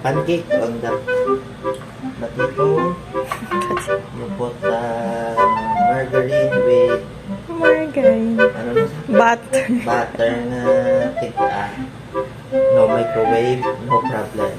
pancake o ang batito lupot margarine with Margarine. ano na sa Butter. butter na no microwave, no problem.